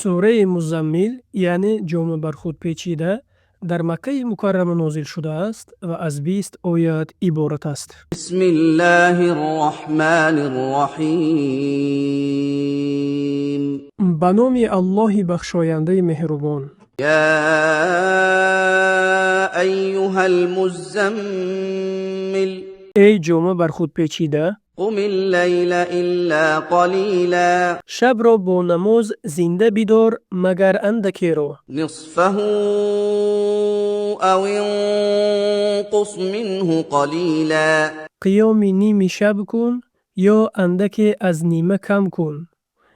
сураи Музаммил яъне ҷома бар худ печида дар Маккаи Мукаррама нозил шудааст ва аз 20 оят иборат аст. Бисмиллаҳир роҳманир роҳим. Ба номи Аллоҳи бахшояндаи меҳрубон. Я айюҳал музаммил. Эй ҷома бар худ печида, Қумил лайла илла қалила. шабро бо намоз зинда бидор магар андакеро. Нисфаҳу ав инқус минҳу қалила. қиёми ними шаб кун ё андаке аз нима кам кун,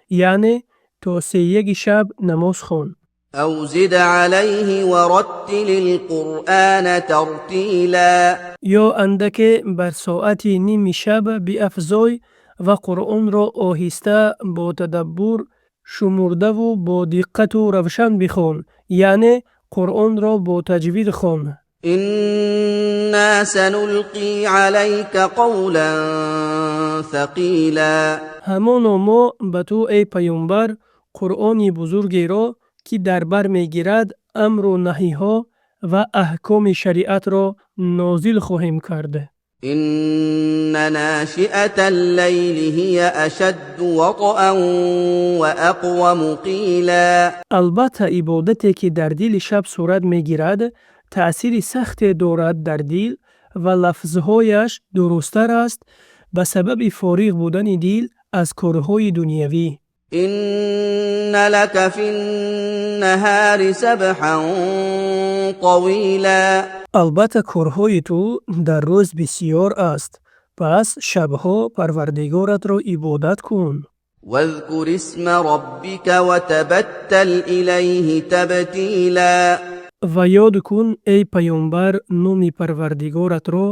яъне то сеяги шаб намоз хон. أو زد عليه ورتل القرآن ترتيلا. ё андаке бар соати ними шаб биафзой ва Қуръонро оҳиста бо тадаббур шумурдаву бо диққату равшан бихон, яъне Қуръонро бо таҷвид хон. إنا سنلقي عليك قولا ثقيلا. ҳамоно мо ба ту эй паёмбар Қуръони бузургеро ки дар бар мегирад амру наҳиҳо ва аҳкоми шариатро нозил хоҳем кард. إن ناشئة الليل هي أشد وطئا وأقوم قيلا. албатта ибодате ки дар дили шаб сурат мегирад таъсири сахте дорад дар дил ва лафзҳояш дурусттар аст ба сабаби фориғ будани дил аз корҳои дунявӣ. إن لك في النهار سبحا طويلا. албатта корҳои ту дар рӯз бисьёр аст, пас шабҳо Парвардигаратро ибодат кун. واذكر اسم ربك وتبتل إليه تبتيلا. ва ёд кун эй паёмбар номи Парвардигаратро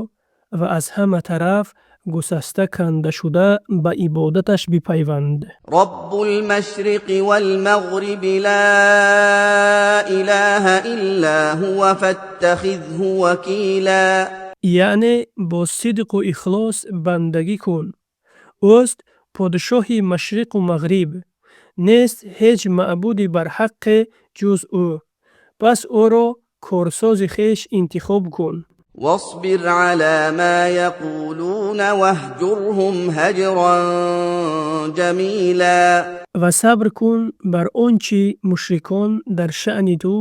ва аз ҳама тараф гусаста канда шуда ба ибодаташ бипайванд. رب المشرق والمغرب لا إله إلا هو فاتخذه وكيلا. яъне бо сидқу ихлос бандагӣ кун. ӯст подшоҳи машриқу мағриб, нест ҳеҷ маъбуди барҳаққе ҷуз ӯ, пас ӯро корсози хеш интихоб кун. واصبر على ما يقولون واهجرهم هجرا جميلا. ва сабр кун бар он чӣ мушрикон дар шаъни ту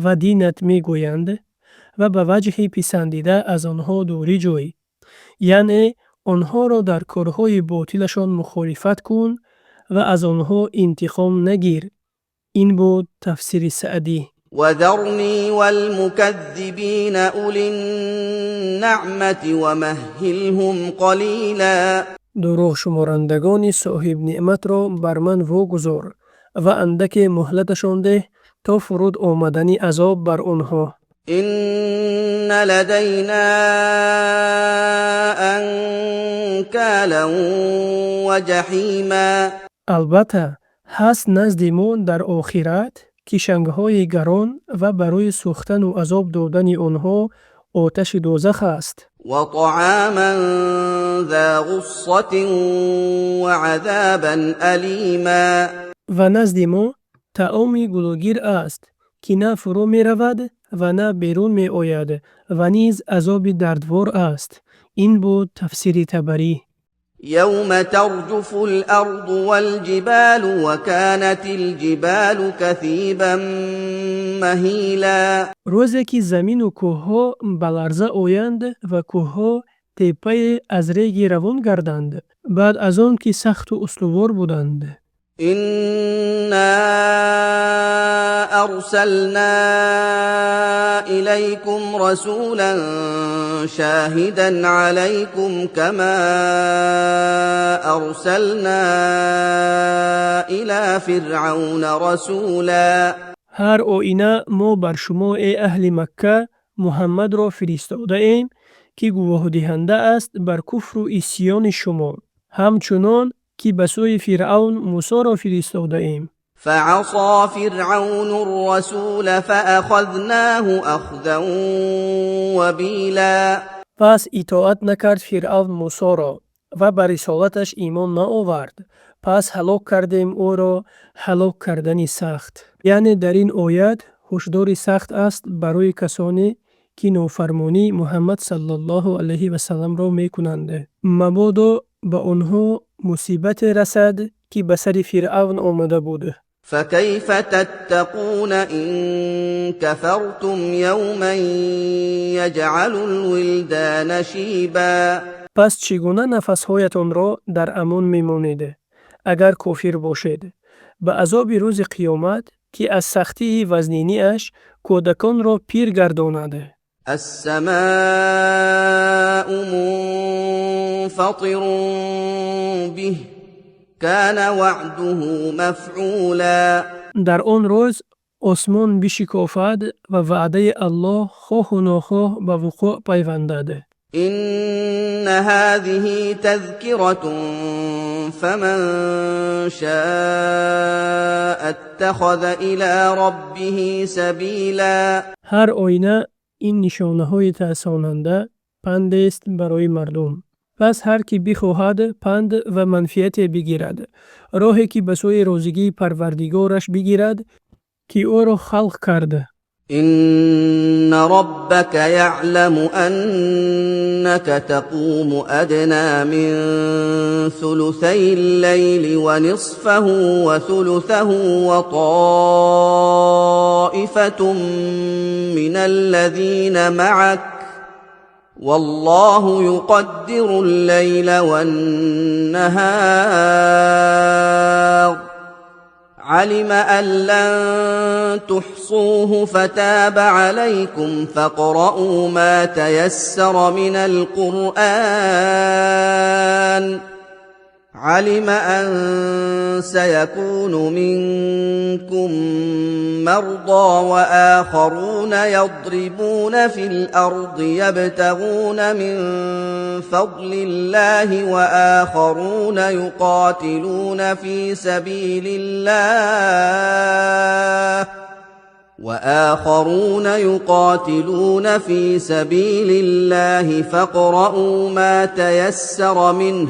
ва динат мегӯянд ва ба ваҷҳи писандида аз онҳо дурӣ ҷӯй, яъне онҳоро дар корҳои ботилашон мухолифат кун ва аз онҳо интиқом нагир. ин буд тафсири Саъдӣ. وذرني والمكذبين أولي النعمة ومهلهم قليلا. дурӯғ шуморандагони соҳибниъматро бар ман вогузор ва андаке муҳлаташон деҳ то фуруд омадани азоб бар онҳо. إن لدينا أنكالا وجحيما. албатта ҳаст назди мо дар охират кишангҳои гарон ва барои сӯхтану азоб додани онҳо оташи дозах аст. وطعاما ذا غصة وعذابا أليما. ва назди мо таоми гулӯгир аст ки на фурӯ меравад ва на берун меояд ва низ азоби дардвор аст. ин буд тафсири Табарӣ. يوم ترجف الأرض والجبال وكانت الجبال كثيبا مهيلا. рӯзе ки замину кӯҳҳо ба ларза оянд ва кӯҳҳо теппаи аз реги равон гарданд, баъд аз он ки сахту устувор буданд. إنا أرسلنا إليكم رسولا شاهدا عليكم كما أرسلنا إلى فرعون رسولا. هر اوینا ما بر شما ای اهل مکه محمد را فرستاده‌ایم که گواه دهنده است بر کفر و عصیان شما، همچنان که به سوی فرعون موسی را فرستاده‌ایم. فعصى فرعون الرسول فأخذناه أخذا وبیلا. پس اطاعت نکرد فرعون موسی را ва ба рисолаташ имон наовард. Пас ҳалок кардем ӯро ҳалок кардани сахт. Яъне дар ин оят ҳушдори сахт аст барои касоне ки нофармонии Муҳаммад саллаллоҳу алайҳи ва салламро мекунанд. Мабодо ба онҳо мусибате расад, ки ба сари Фиръавн омада буд. فكيف تتقون إن كفرتم يوما يجعل الولدان شيبا پس چگونه نفسهایتان در امان میمانید اگر کافر باشید به عذاب روز قیامت که از سختی وزنینی اش کودکان را پیر گرداند. السماء منفطر به كان وعده مفعولا. در آن روز آسمان بشکافد و وعده الله خواه و ناخواه به وقوع پیوندد. إن هذه تذكرة فمن شاء اتخذ إلى ربه سبيلا. هر آینه این نشانه های ترساننده پند است برای مردم. پس هر کی بخواهد پند و منفیت بگیرد. راهی که به سوی روزگی پروردگارش بگیرد که او را خلق کرده. إن ربك يعلم أنك تقوم أدنى من ثلثي الليل ونصفه وثلثه وطائفة من الذين معك والله يقدر الليل والنهار علم أن لن تحصوه فتاب عليكم فاقرؤوا ما تيسر من القرآن علم أن سيكون منكم مرضى وآخرون يضربون في الأرض يبتغون من فضل الله وآخرون يقاتلون في سبيل الله فاقرؤوا ما تيسر منه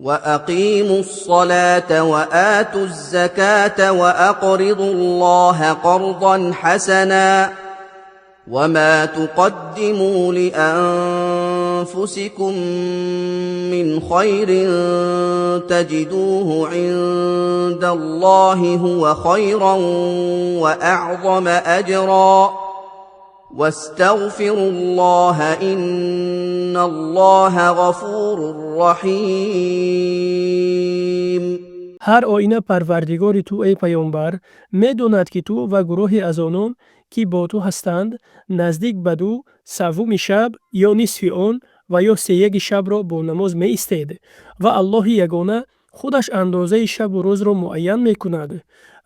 وأقيموا الصلاة وآتوا الزكاة وأقرضوا الله قرضا حسنا وما تقدموا لأنفسكم من خير تجدوه عند الله هو خيرا وأعظم أجرا واستغفروا الله إن الله غفور رحیم. هر آینه پروردگار تو ای پیامبر میداند که تو و گروهی از آنان که با تو هستند نزدیک به دو سوم شب یا نصف آن و یا سیگ شب را با نماز می ایستید و الله یگانه خودش اندازه شب و روز را معین می کند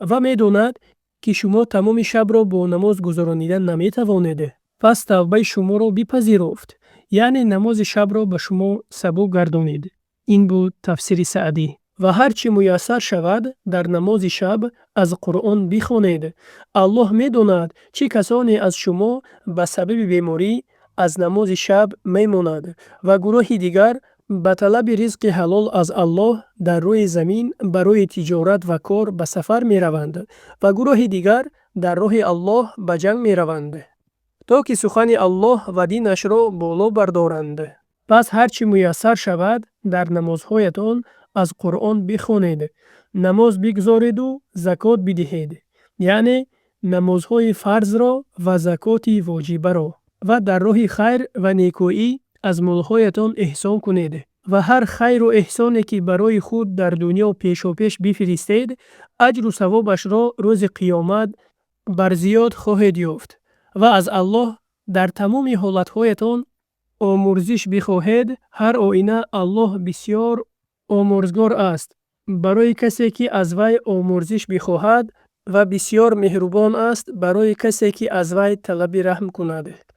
و می داند که شما تمام شب را با نماز گذرانیدن نمی توانید. پس توبه شما را بپذیرفت، یعنی نماز شب را به شما سبک گردانید. این بود تفسیر سعدی. و هرچی میسر شود در نماز شب از قرآن بخوانید. الله می داند چه کسانی از شما به سبب بیماری از نماز شب می ماند و گروه دیگر به طلب رزق حلال از الله در روی زمین برای تجارت و کار به سفر می روند و گروه دیگر در راه الله به جنگ می روند تا که سخن الله و دینش را بالا بردارند. پس هرچی میسر شود در نمازهایتان از قرآن بخوانید، نماز بگذارید و زکات بدهید، یعنی نمازهای فرض را و زکات واجبه را و در راه خیر و نیکویی از مالهایتان احسان کنید و هر خیر و احسانی که برای خود در دنیا پیش بفرستید اجر و ثوابش را روز قیامت بر زیاد خواهید یافت و از الله در تمام حالتهایتان آمرزش بخواهید. هر آینه الله بسیار آمرزگار است برای کسی که از وی آمرزش بخواهد و بسیار مهربان است برای کسی که از وی طلب رحم کند.